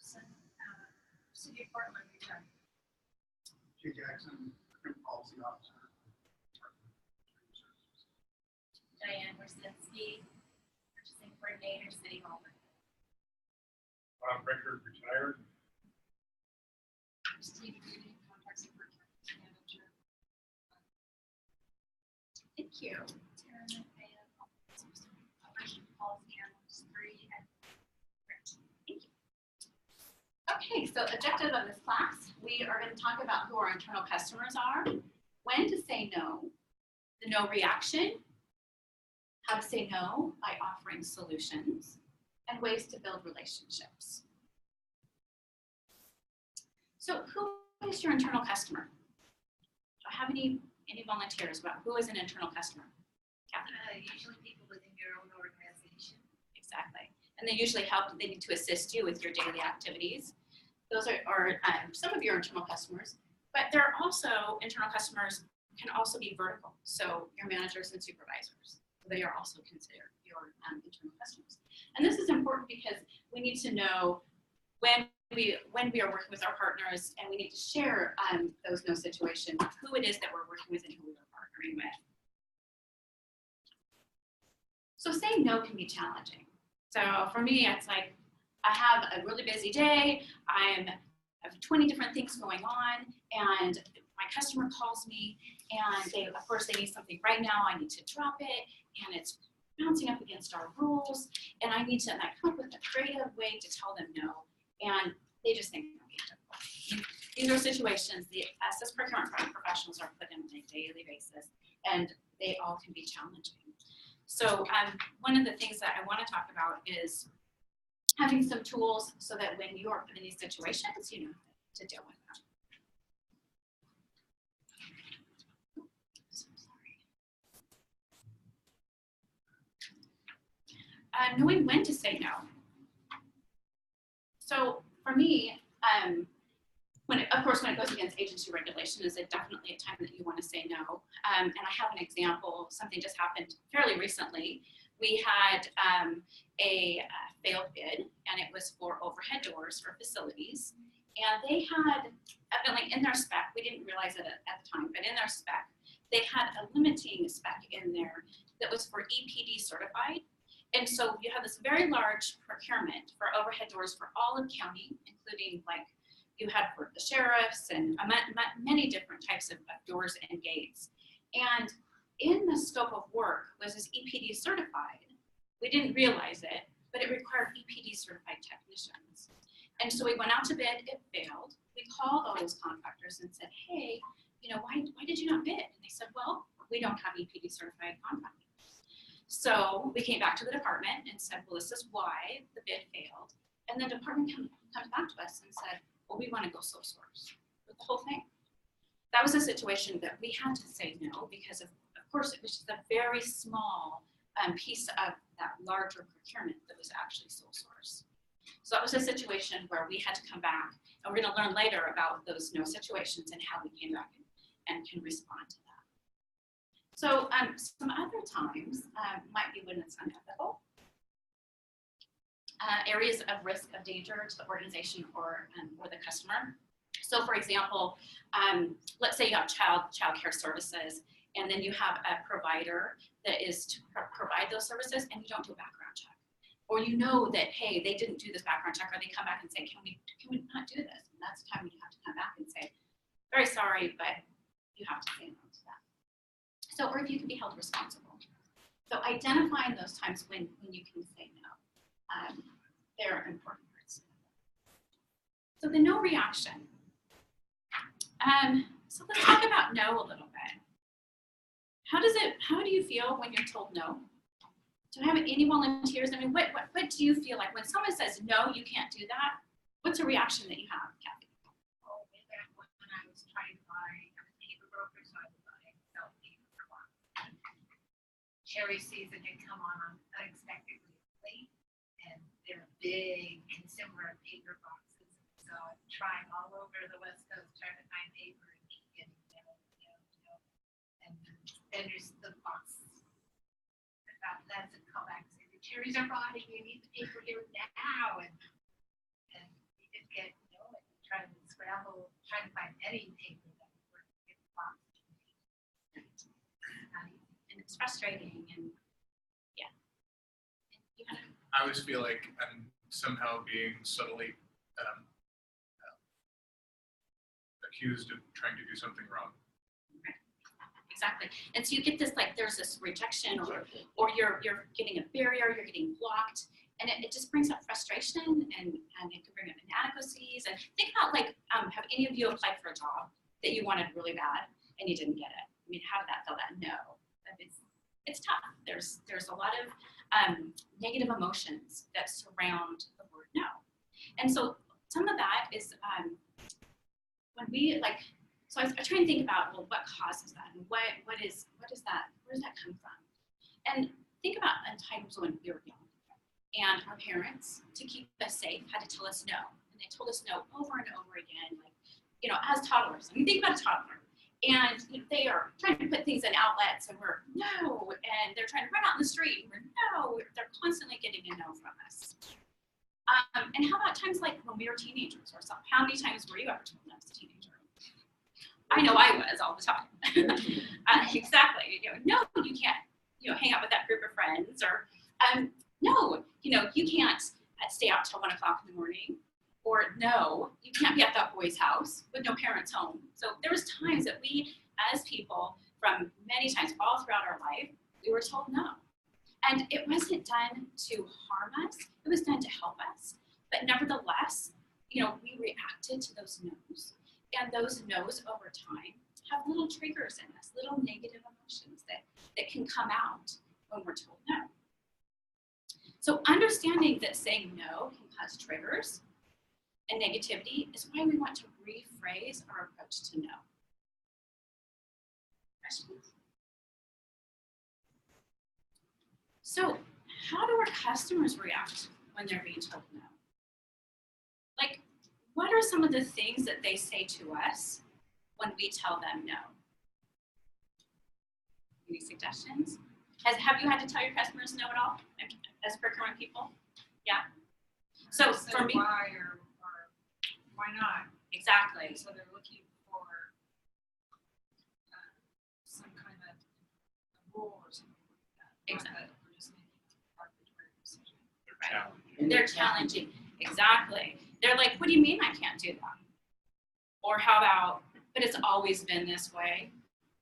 City of Portland, Utah. Jay Jackson, Criminal Policy Officer. Diane Wersinski, Purchasing Coordinator, City Hall. Bob Rickard, retired. Steve Reedy, Contract Superintendent Manager. Thank you. Tara McMahon, Operation Policy Analyst 3 and Rich. Thank you. Okay, so objective of this class, we are going to talk about who our internal customers are, when to say no, the no reaction, how to say no by offering solutions, and ways to build relationships. So who is your internal customer? Do I have any volunteers about who is an internal customer? Kathy? Usually people within your own organization. Exactly. And they usually help, they need to assist you with your daily activities. Those are some of your internal customers, but there are also, internal customers can also be vertical. So your managers and supervisors, they are also considered your internal customers. And this is important because we need to know when we are working with our partners, and we need to share those no situations, who it is that we're working with and who we're partnering with. So saying no can be challenging. So for me, it's like, I have a really busy day, I have 20 different things going on, and my customer calls me, and they, of course, they need something right now, I need to drop it, and it's bouncing up against our rules, and I need to come up with a creative way to tell them no, and they just think I'm being difficult. These are situations the SS procurement professionals are put in on a daily basis, and they all can be challenging. So one of the things that I want to talk about is having some tools so that when you are put in these situations, you know to deal with them. So sorry. Knowing when to say no. So for me, of course, when it goes against agency regulation, is it definitely a time that you want to say no. And I have an example, something just happened fairly recently. We had a failed bid, and it was for overhead doors for facilities. And they had, evidently in their spec, we didn't realize it at the time, but in their spec, they had a limiting spec in there that was for EPD certified. And so you have this very large procurement for overhead doors for all of county, including like you had for the sheriffs and many different types of doors and gates. And in the scope of work was this EPD certified. We didn't realize it, but it required EPD certified technicians. And so we went out to bid, it failed. We called all those contractors and said, hey, you know, why did you not bid? And they said, well, we don't have EPD certified contractors. So we came back to the department and said, well, this is why the bid failed. And the department comes back to us and said, well, we want to go sole source with the whole thing. That was a situation that we had to say no because of course, it was just a very small piece of that larger procurement that was actually sole source. So that was a situation where we had to come back, and we're going to learn later about those no situations and how we came back and can respond to that. So some other times might be when it's unethical. Areas of risk of danger to the organization or the customer. So for example, let's say you have child care services, and then you have a provider that is to provide those services, and you don't do a background check. Or you know that, hey, they didn't do this background check, or they come back and say, can we not do this? And that's the time when you have to come back and say, very sorry, but you have to say no to that. So, or if you can be held responsible. So identifying those times when you can say no, they're important parts. So the no reaction. So let's talk about no a little bit. How do you feel when you're told no? Do I have any volunteers? I mean, what do you feel like when someone says, no, you can't do that? What's a reaction that you have, Kathy? Oh, when I was trying to buy a paper broker, so I would buy sell paper for one. Cherry season had come on unexpectedly late, and they're big consumer of paper boxes. So I'm trying all over the West Coast trying to find paper and keep getting no. And then there's the box. That's a callback. Say the cherries are rotting. You need the paper here now, and you didn't trying to find any paper that would work to get box. And it's frustrating and yeah. And you kind of, I always feel like I'm somehow being subtly accused of trying to do something wrong. exactly. And so you get this, like, there's this rejection or you're getting a barrier, you're getting blocked. And it just brings up frustration and it can bring up inadequacies. And think about, like, have any of you applied for a job that you wanted really bad and you didn't get it? I mean, how did that feel? That no, it's tough. There's a lot of negative emotions that surround the word no. And so some of that is when we like, so I try and think about, well, what causes that and what is that, where does that come from? And think about in times when we were young and our parents, to keep us safe, had to tell us no. And they told us no over and over again, like, you know, as toddlers. I mean, think about a toddler. And you know, they are trying to put things in outlets and we're no, and they're trying to run out in the street and we're no, they're constantly getting a no from us. And how about times like when we were teenagers or something? How many times were you ever told no as a teenager? I know I was all the time. Exactly. You know, no, you can't, you know, hang out with that group of friends, or no, you know, you can't stay out till 1 o'clock in the morning. Or no, you can't be at that boy's house with no parents home. So there was times that we, as people, from many times all throughout our life, we were told no. And it wasn't done to harm us, it was done to help us. But nevertheless, you know, we reacted to those no's. And those no's over time have little triggers in us, little negative emotions that can come out when we're told no. So understanding that saying no can cause triggers and negativity is why we want to rephrase our approach to no. Questions? So how do our customers react when they're being told no? Like, what are some of the things that they say to us when we tell them no? Any suggestions? Have you had to tell your customers no at all as procurement people? Yeah. So for me, why or why not? exactly. So they're looking for some kind of rule or something like that. Exactly. We're just making an arbitrary decision. They're challenging. Exactly. They're like, what do you mean I can't do that? Or how about, but it's always been this way.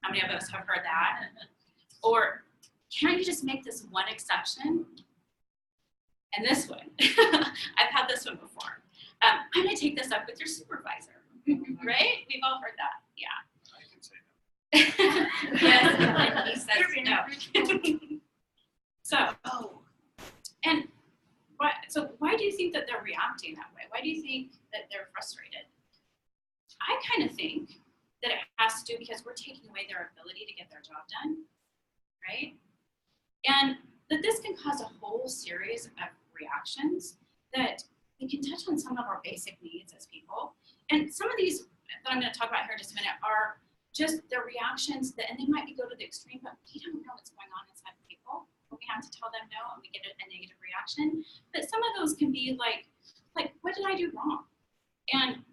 How many of us have heard that? Or can't you just make this one exception? And this one, I've had this one before. I'm going to take this up with your supervisor, right? We've all heard that. Yeah. I can say no. Yes, and he says no. So, why do you think that they're reacting that way? Why do you think that they're frustrated? I kind of think that it has to do because we're taking away their ability to get their job done, right? And that this can cause a whole series of reactions that we can touch on some of our basic needs as people. And some of these that I'm going to talk about here in just a minute are just the reactions that, and they might go to the extreme, but we don't know what's going on inside of people when we have to tell them no and we get a negative reaction. But some of those can be like, what did I do wrong? And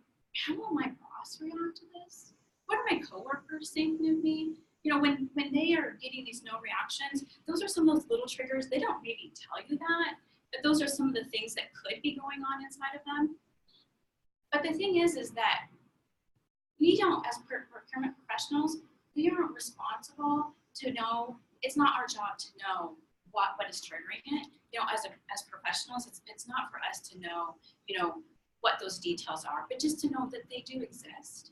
how will my boss react to this? What are my coworkers thinking of me? You know, when they are getting these no reactions, those are some of those little triggers. They don't maybe tell you that, but those are some of the things that could be going on inside of them. But the thing is that we don't, as procurement professionals, we aren't responsible to know, it's not our job to know what is triggering it. You know, as professionals, it's not for us to know, you know, what those details are, but just to know that they do exist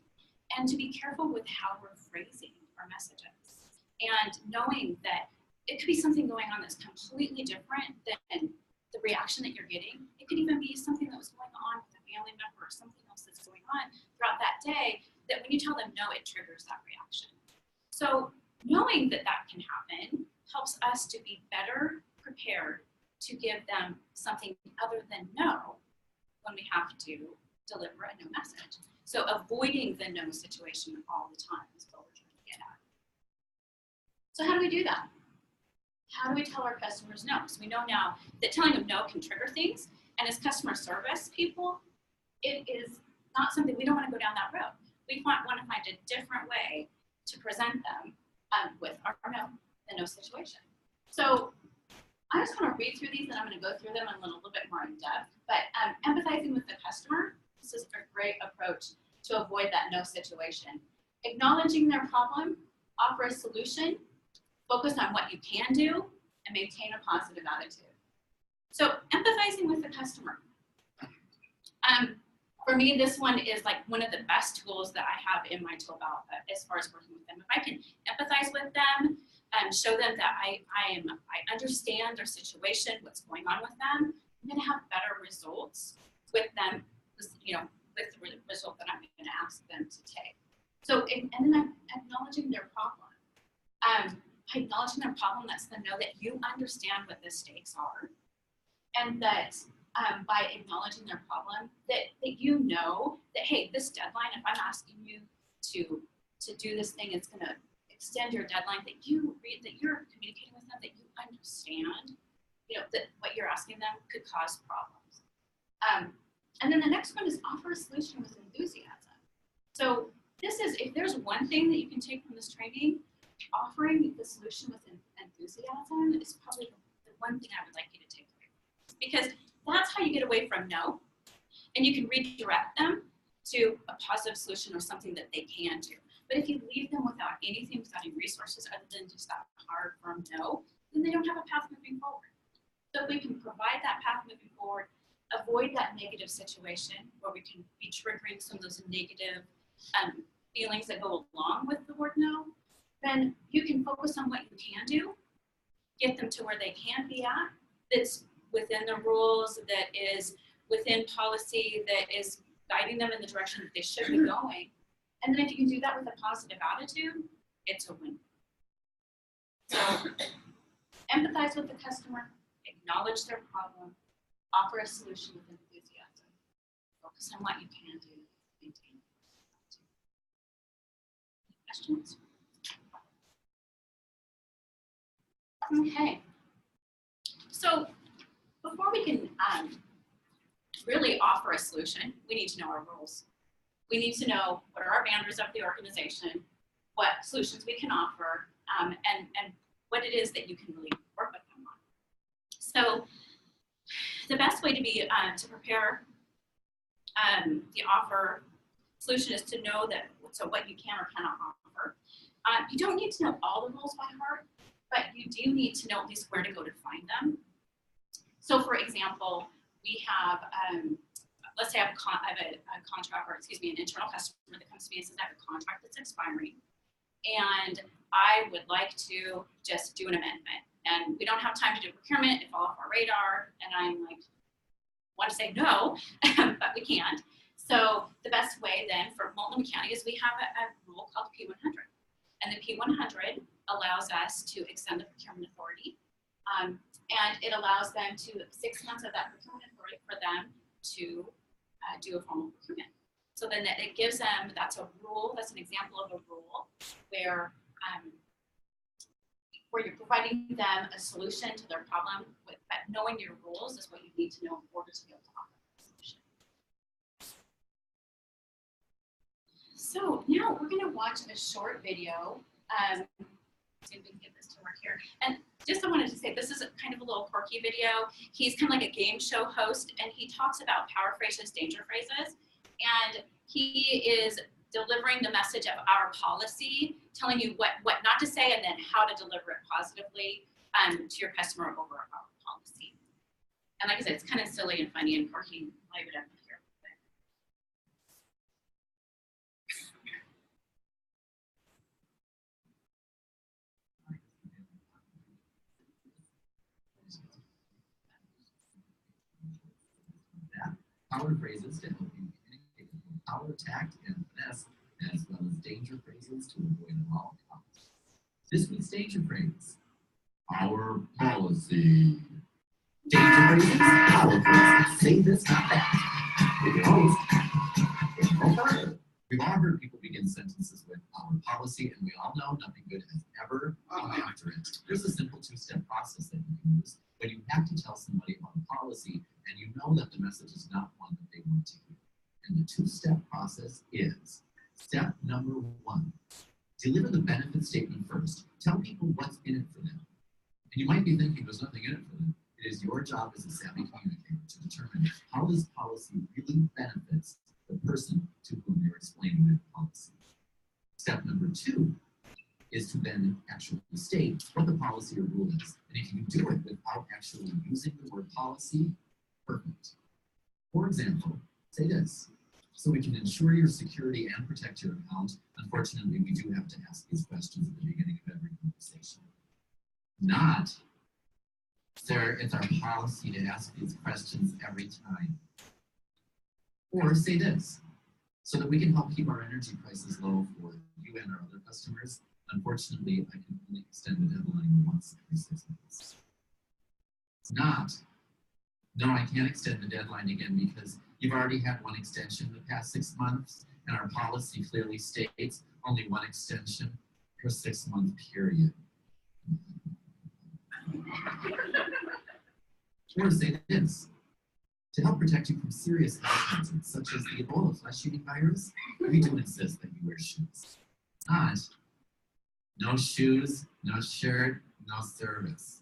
and to be careful with how we're phrasing our messages and knowing that it could be something going on that's completely different than the reaction that you're getting. It could even be something that was going on with a family member or something else that's going on throughout that day that when you tell them no, it triggers that reaction. So knowing that that can happen helps us to be better prepared to give them something other than no when we have to deliver a no message. So avoiding the no situation all the time is what we're trying to get at. So how do we do that? How do we tell our customers no? So we know now that telling them no can trigger things, and as customer service people, it is not something, we don't want to go down that road. We want to find a different way to present them with our the no situation. So I just want to read through these and I'm going to go through them a little bit more in depth. But empathizing with the customer, this is a great approach to avoid that no situation. Acknowledging their problem, offer a solution, focus on what you can do, and maintain a positive attitude. So empathizing with the customer. For me, this one is like one of the best tools that I have in my tool belt as far as working with them. If I can empathize with them, show them that I understand their situation, what's going on with them, I'm going to have better results with them, with the result that I'm going to ask them to take. So, and then I'm acknowledging their problem. By acknowledging their problem, lets them know that you understand what the stakes are, and that by acknowledging their problem, that you know that, hey, this deadline, if I'm asking you to do this thing, it's going to extend your deadline, that you're communicating with them, that you understand, that what you're asking them could cause problems. And then the next one is offer a solution with enthusiasm. So this is, if there's one thing that you can take from this training, offering the solution with enthusiasm is probably the one thing I would like you to take away. Because that's how you get away from no, and you can redirect them to a positive solution or something that they can do. But if you leave them without anything, without any resources other than just that hard, firm no, then they don't have a path moving forward. So if we can provide that path moving forward, avoid that negative situation where we can be triggering some of those negative feelings that go along with the word no, then you can focus on what you can do, get them to where they can be at, that's within the rules, that is within policy, that is guiding them in the direction that they should be going. And then if you can do that with a positive attitude, it's a win. So empathize with the customer, acknowledge their problem, offer a solution with enthusiasm, focus on what you can do, maintain it. Questions? Okay. So before we can really offer a solution, we need to know our rules. We need to know what are our boundaries of the organization, what solutions we can offer, and what it is that you can really work with them on. So the best way to be to prepare the offer solution is to know that what you can or cannot offer. You don't need to know all the rules by heart, but you do need to know at least where to go to find them. So for example, we have, let's say I have a contract, or excuse me, an internal customer that comes to me and says, I have a contract that's expiring, and I would like to just do an amendment. And we don't have time to do procurement, it fall off our radar, and I'm like, want to say no, but we can't. So the best way then for Multnomah County is we have a rule called P100. And the P100 allows us to extend the procurement authority. And it allows them to 6 months of that procurement authority for them to do a formal procurement. So then it gives them, that's a rule, that's an example of a rule where you're providing them a solution to their problem, but knowing your rules is what you need to know in order to be able to offer that solution. So now we're going to watch a short video. See if we can get this to work here. And just I wanted to say, this is kind of a little quirky video. He's kind of like a game show host, and he talks about power phrases, danger phrases, and he is delivering the message of our policy, telling you what not to say, and then how to deliver it positively to your customer over our policy. And like I said, it's kind of silly and funny and quirky. I'll leave it up here. Power phrases to help you communicate with power, tact, and finesse, as well as danger phrases to avoid all conflicts. This week's danger phrase: our policy. Danger phrases, power phrases. Say this, not that. With your host, April Carter. We've all heard people begin sentences with our policy, and we all know nothing good has ever come after it. There's a simple 2-step process that you can use when you have to tell somebody about a policy and you know that the message is not one that they want to hear. And the 2-step process is Step number 1, deliver the benefit statement first. Tell people what's in it for them. And you might be thinking there's nothing in it for them. It is your job as a savvy communicator to determine how this policy really benefits the person to whom you're explaining that policy. Step number 2 is to then actually state what the policy or rule is. And if you can do it without actually using the word policy, perfect. For example, say this: so we can ensure your security and protect your account. Unfortunately, we do have to ask these questions at the beginning of every conversation. Not, sir, it's our policy to ask these questions every time. Or say this: so that we can help keep our energy prices low for you and our other customers. Unfortunately, I can only extend the deadline once every 6 months. It's not, no, I can't extend the deadline again because you've already had one extension in the past 6 months, and our policy clearly states only one extension per 6-month period. Or say this: to help protect you from serious health hazards such as the Ebola flesh-eating virus, we do insist that you wear shoes. Not, no shoes, no shirt, no service.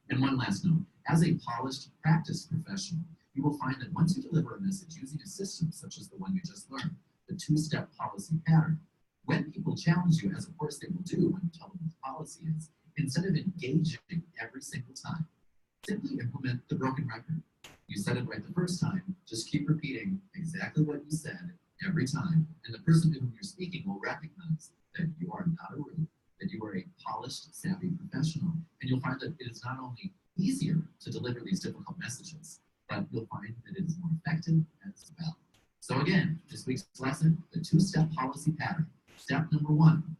And one last note: as a polished practice professional, you will find that once you deliver a message using a system such as the one you just learned, the 2-step policy pattern, when people challenge you, as of course they will do when you tell them what the policy is, instead of engaging every single time, simply implement the broken record. You said it right the first time, just keep repeating exactly what you said every time, and the person to whom you're speaking will recognize that you are not a root, that you are a polished, savvy professional, and you'll find that it is not only easier to deliver these difficult messages, but you'll find that it is more effective as well. So again, this week's lesson, the 2-step policy pattern. Step number 1,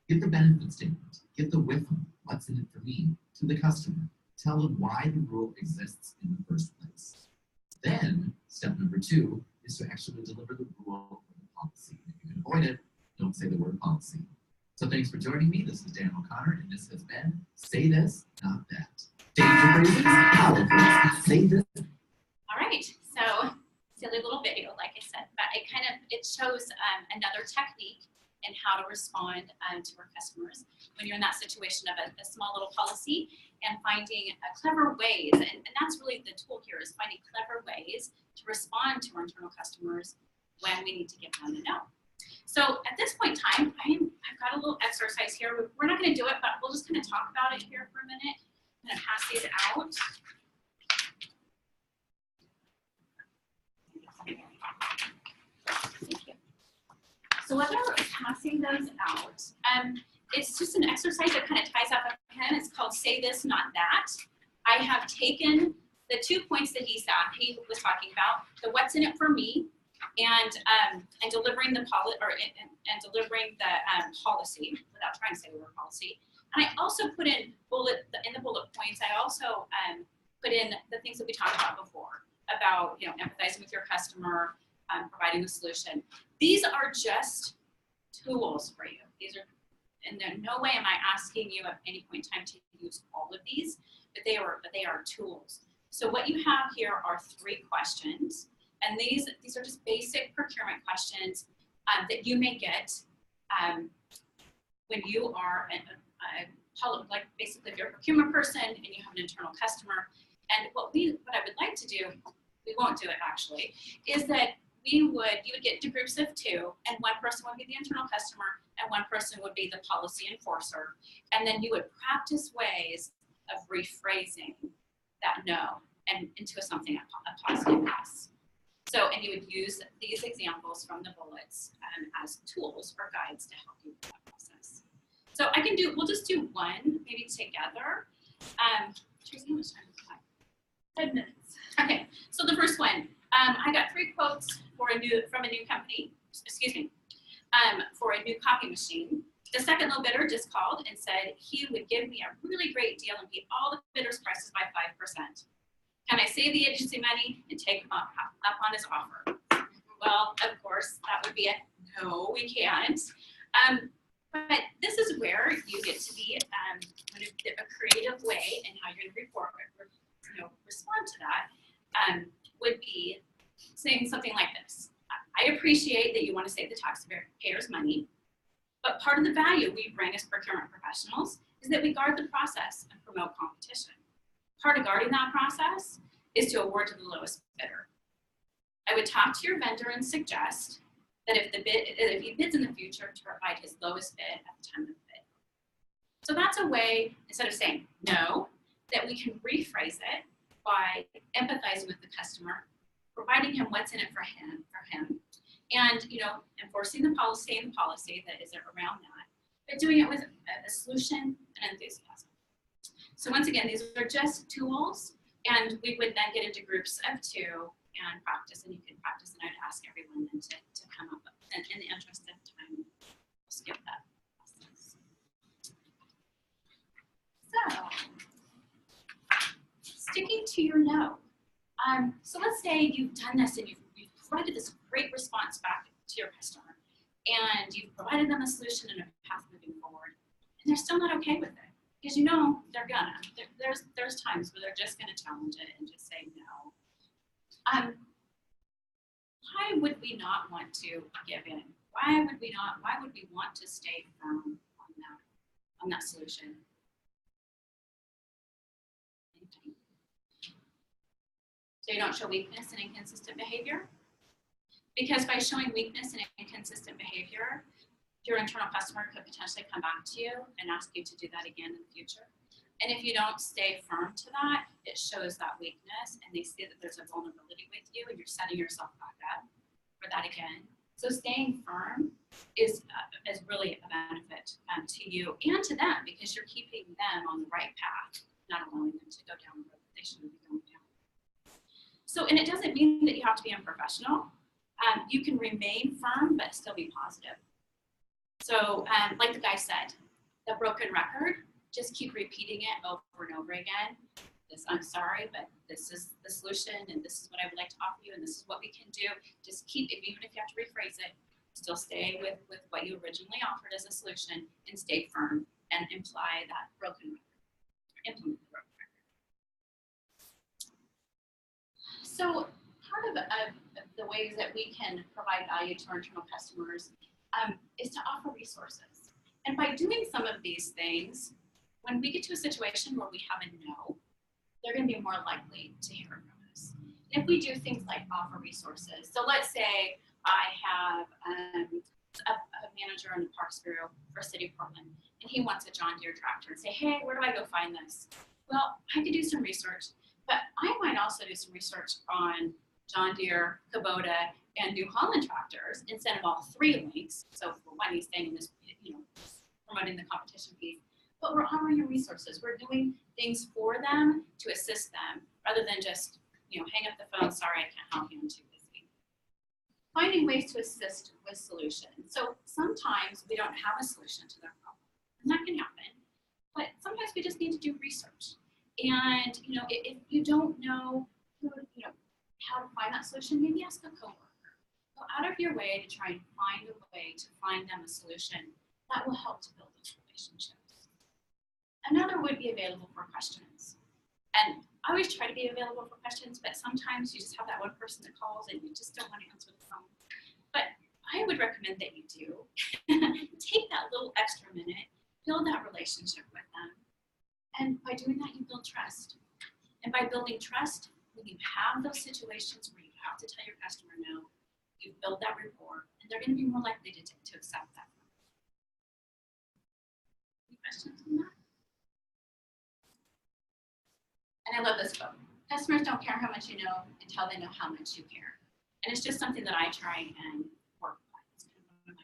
give the benefit statement, give the WIFM, what's in it for me, to the customer. Tell them why the rule exists in the first place. Then, step number 2 is to actually deliver the rule or the policy. If you can avoid it, don't say the word policy. So thanks for joining me. This is Dan O'Connor, and this has been Say This, Not That. Danger phrases, power phrases, say this. All right, so silly little video, like I said, but it shows another technique in how to respond to our customers when you're in that situation of a small little policy and finding clever ways, and that's really the tool here, is finding clever ways to respond to our internal customers when we need to give them a no. So at this point in time, I've got a little exercise here. We're not going to do it, but we'll just kind of talk about it here for a minute. I'm going to pass these out. Thank you. So while we're passing those out, it's just an exercise that kind of ties up a pen. It's called Say This, Not That. I have taken the 2 points that he was talking about, the what's in it for me, and delivering the delivering the policy without trying to say the word policy. And I also put in the bullet points. I also put in the things that we talked about before about empathizing with your customer, providing the solution. These are just tools for you. These are, and in no way am I asking you at any point in time to use all of these, but they are tools. So what you have here are 3 questions. And these are just basic procurement questions that you may get when you are like basically if you're a procurement person and you have an internal customer. And what I would like to do, we won't do it actually, is that you would get into groups of 2, and one person would be the internal customer and one person would be the policy enforcer. And then you would practice ways of rephrasing that no and into something, a positive yes. So, and you would use these examples from the bullets as tools or guides to help you with that process. So we'll just do one, maybe together. Tracy, how much time do we have? 10 minutes. Okay, so the first one, I got 3 quotes from a new company, for a new copy machine. The second low bidder just called and said he would give me a really great deal and beat all the bidders' prices by 5%. Can I save the agency money and take him up on his offer? Well, of course, that would be a no, we can't. But this is where you get to be a creative way in how you're going to respond to that. Would be saying something like this. I appreciate that you want to save the taxpayers money, but part of the value we bring as procurement professionals is that we guard the process and promote competition. Part of guarding that process is to award to the lowest bidder. I would talk to your vendor and suggest that if he bids in the future, to provide his lowest bid at the time of the bid. So that's a way, instead of saying no, that we can rephrase it by empathizing with the customer, providing him what's in it for him, and enforcing the policy that is around that, but doing it with a solution and enthusiasm. So once again, these are just tools, and we would then get into groups of 2 and practice, and you can practice, and I'd ask everyone then to come up with, and in the interest of time, we'll skip that process. So, sticking to your no. So let's say you've done this and you've provided this great response back to your customer, and you've provided them a solution and a path moving forward, and they're still not okay with it. Because they're gonna. There's times where they're just gonna challenge it and just say no. Why would we not want to give in? Why would we want to stay firm on that solution? So you don't show weakness and inconsistent behavior? Because by showing weakness and inconsistent behavior, your internal customer could potentially come back to you and ask you to do that again in the future. And if you don't stay firm to that, it shows that weakness, and they see that there's a vulnerability with you, and you're setting yourself back up for that again. So staying firm is really a benefit to you and to them, because you're keeping them on the right path, not allowing them to go down the road that they shouldn't be going down. So, and it doesn't mean that you have to be unprofessional. You can remain firm, but still be positive. So, like the guy said, the broken record, just keep repeating it over and over again. I'm sorry, but this is the solution, and this is what I would like to offer you, and this is what we can do. Just keep, even if you have to rephrase it, still stay with what you originally offered as a solution, and stay firm and imply that broken record, implement the broken record. So part of the ways that we can provide value to our internal customers is to offer resources. And by doing some of these things, when we get to a situation where we have a no, they're going to be more likely to hear from us. And if we do things like offer resources, so let's say I have a manager in the Parks Bureau for City of Portland, and he wants a John Deere tractor, and say, hey, where do I go find this? Well, I could do some research, but I might also do some research on John Deere, Kubota, and New Holland tractors and send them all 3 links. So for one, he's saying in this, promoting the competition piece, but we're offering your resources. We're doing things for them to assist them, rather than just, hang up the phone, sorry, I can't help you, I'm too busy. Finding ways to assist with solutions. So sometimes we don't have a solution to their problem, and that can happen, but sometimes we just need to do research. And, if you don't know how to find that solution, maybe ask a coworker. Go out of your way to try and find a way to find them a solution that will help to build those relationships. Another would be available for questions. And I always try to be available for questions, but sometimes you just have that one person that calls and you just don't want to answer the phone. But I would recommend that you do. Take that little extra minute, build that relationship with them. And by doing that, you build trust. And by building trust, when you have those situations where you have to tell your customer no, you build that rapport, and they're going to be more likely to accept that. Any questions on that? And I love this quote. Customers don't care how much you know until they know how much you care. And it's just something that I try and work by. It's kind of one of my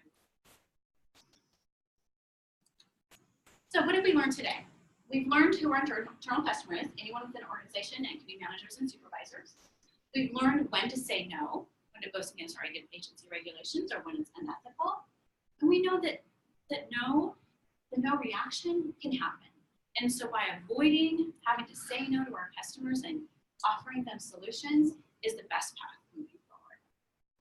So what did we learn today? We've learned who our internal customer is, anyone within an organization, and it can be managers and supervisors. We've learned when to say no, when it goes against our agency regulations or when it's unethical. And we know that the no reaction can happen. And so by avoiding having to say no to our customers and offering them solutions is the best path moving forward.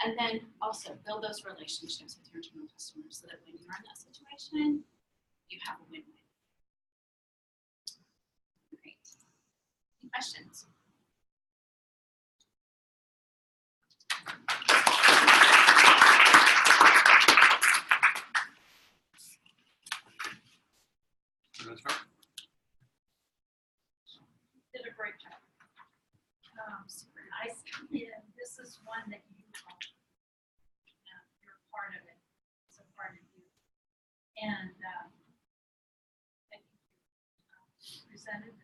And then also build those relationships with your internal customers so that when you're in that situation, you have a win-win. Great. Any questions? Did a great job. Super nice. And this is one that you own. You're part of it. It's a part of you. And I think you presented